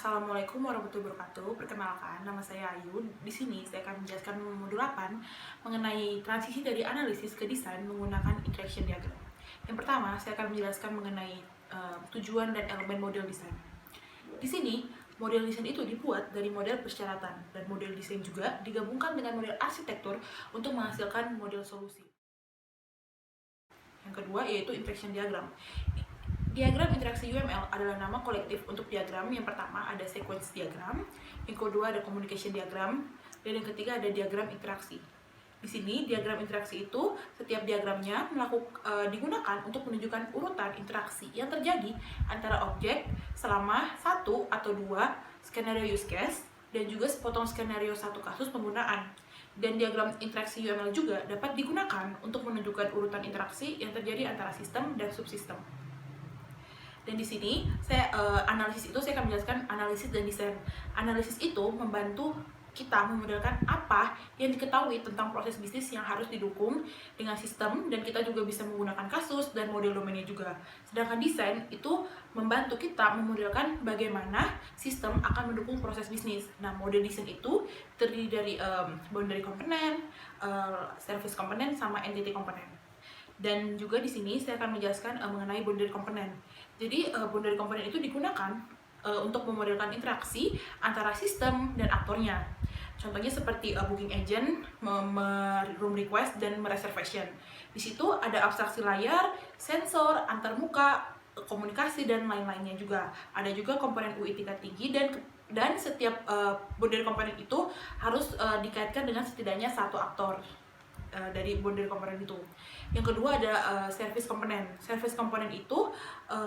Assalamualaikum warahmatullahi wabarakatuh. Perkenalkan, nama saya Ayu. Di sini saya akan menjelaskan modul 8 mengenai transisi dari analisis ke desain menggunakan interaction diagram. Yang pertama, saya akan menjelaskan mengenai tujuan dan elemen model desain. Di sini, model desain itu dibuat dari model persyaratan, dan model desain juga digabungkan dengan model arsitektur untuk menghasilkan model solusi. Yang kedua yaitu interaction diagram. Diagram interaksi UML adalah nama kolektif untuk diagram. Yang pertama ada sequence diagram, yang kedua ada communication diagram, dan yang ketiga ada diagram interaksi. Di sini diagram interaksi itu setiap diagramnya digunakan untuk menunjukkan urutan interaksi yang terjadi antara objek selama satu atau dua skenario use case dan juga sepotong skenario satu kasus penggunaan. Dan diagram interaksi UML juga dapat digunakan untuk menunjukkan urutan interaksi yang terjadi antara sistem dan subsistem. Dan di sini saya analisis itu saya akan menjelaskan analisis dan desain. Analisis itu membantu kita memodelkan apa yang diketahui tentang proses bisnis yang harus didukung dengan sistem, dan kita juga bisa menggunakan kasus dan model domainnya juga. Sedangkan desain itu membantu kita memodelkan bagaimana sistem akan mendukung proses bisnis. Nah, model desain itu terdiri dari boundary component, service component, sama entity component. Dan juga di sini saya akan menjelaskan mengenai boundary component. Jadi boundary component itu digunakan untuk memodelkan interaksi antara sistem dan aktornya. Contohnya seperti booking agent, room request, dan reservation. Di situ ada abstraksi layar, sensor, antarmuka, komunikasi, dan lain-lainnya juga. Ada juga komponen UI tingkat tinggi, dan setiap boundary component itu harus dikaitkan dengan setidaknya satu aktor dari boundary component itu. Yang kedua ada service component. Service component itu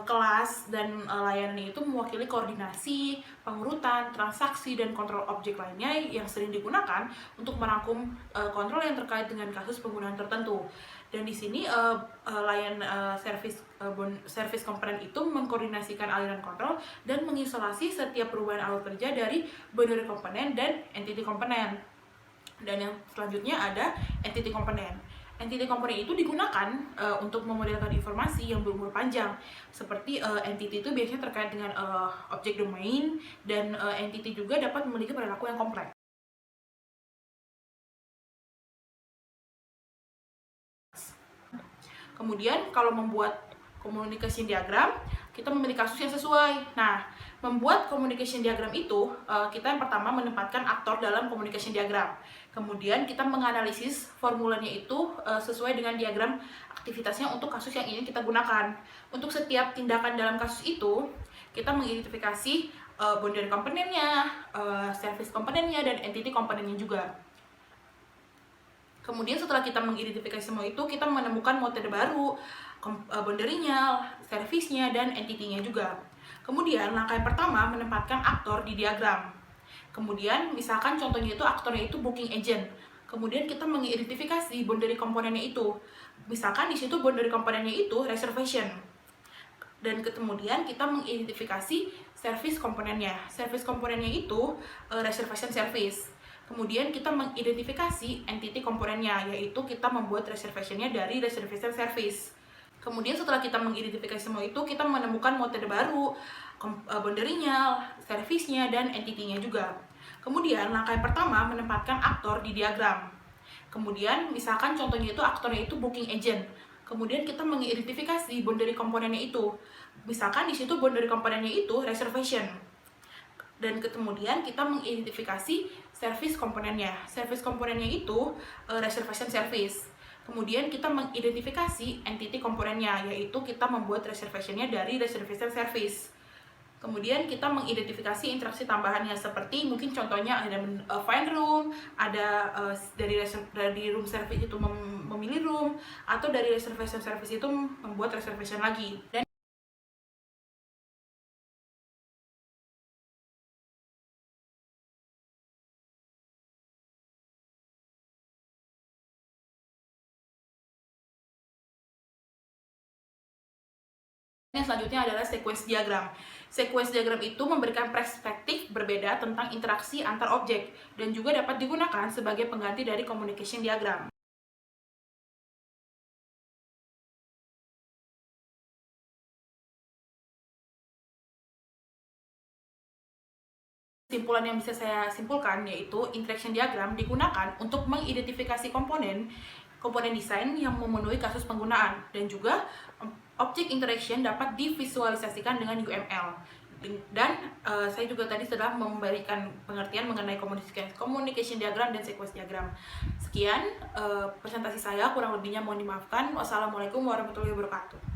kelas dan layanannya itu mewakili koordinasi, pengurutan, transaksi, dan kontrol objek lainnya yang sering digunakan untuk merangkum kontrol yang terkait dengan kasus penggunaan tertentu. Dan di sini service component itu mengkoordinasikan aliran kontrol dan mengisolasi setiap perubahan alur kerja dari boundary component dan entity component. Dan yang selanjutnya ada entity component. Entity component itu digunakan untuk memodelkan informasi yang berumur panjang. Seperti entity itu biasanya terkait dengan objek domain, dan entity juga dapat memiliki perilaku yang kompleks. Kemudian kalau membuat communication diagram, kita memilih kasus yang sesuai. Nah, membuat communication diagram itu, kita yang pertama menempatkan aktor dalam communication diagram. Kemudian kita menganalisis formulanya itu sesuai dengan diagram aktivitasnya untuk kasus yang ingin kita gunakan. Untuk setiap tindakan dalam kasus itu, kita mengidentifikasi boundary komponennya, service komponennya, dan entity komponennya juga. Kemudian setelah kita mengidentifikasi semua itu, kita menemukan metode baru, boundary-nya, service-nya, dan entity-nya juga. Kemudian langkah yang pertama menempatkan aktor di diagram. Kemudian misalkan contohnya itu aktornya itu booking agent. Kemudian kita mengidentifikasi boundary komponennya itu. Misalkan di situ boundary komponennya itu reservation. Dan kemudian kita mengidentifikasi service komponennya. Service komponennya itu reservation service. Kemudian kita mengidentifikasi entity komponennya, yaitu kita membuat reservation-nya dari reservation service. Kemudian setelah kita mengidentifikasi semua itu, kita menemukan metode baru, boundary-nya, service-nya, dan entity-nya juga. Kemudian langkah yang pertama menempatkan aktor di diagram. Kemudian misalkan contohnya itu aktornya itu booking agent. Kemudian kita mengidentifikasi boundary komponennya itu. Misalkan di situ boundary komponennya itu reservation. Dan kemudian kita mengidentifikasi service komponennya. Service komponennya itu reservation service. Kemudian kita mengidentifikasi entity komponennya, yaitu kita membuat reservation-nya dari reservation service. Kemudian kita mengidentifikasi interaksi tambahannya, seperti mungkin contohnya ada find room, ada dari room service itu memilih room, atau dari reservation service itu membuat reservation lagi. Dan yang selanjutnya adalah sequence diagram. Sequence diagram itu memberikan perspektif berbeda tentang interaksi antar objek, dan juga dapat digunakan sebagai pengganti dari communication diagram. Kesimpulan yang bisa saya simpulkan yaitu interaction diagram digunakan untuk mengidentifikasi komponen desain yang memenuhi kasus penggunaan, dan juga object interaction dapat divisualisasikan dengan UML. Dan saya juga tadi sudah memberikan pengertian mengenai communication diagram dan sequence diagram. Sekian presentasi saya, kurang lebihnya mohon dimaafkan. Wassalamualaikum warahmatullahi wabarakatuh.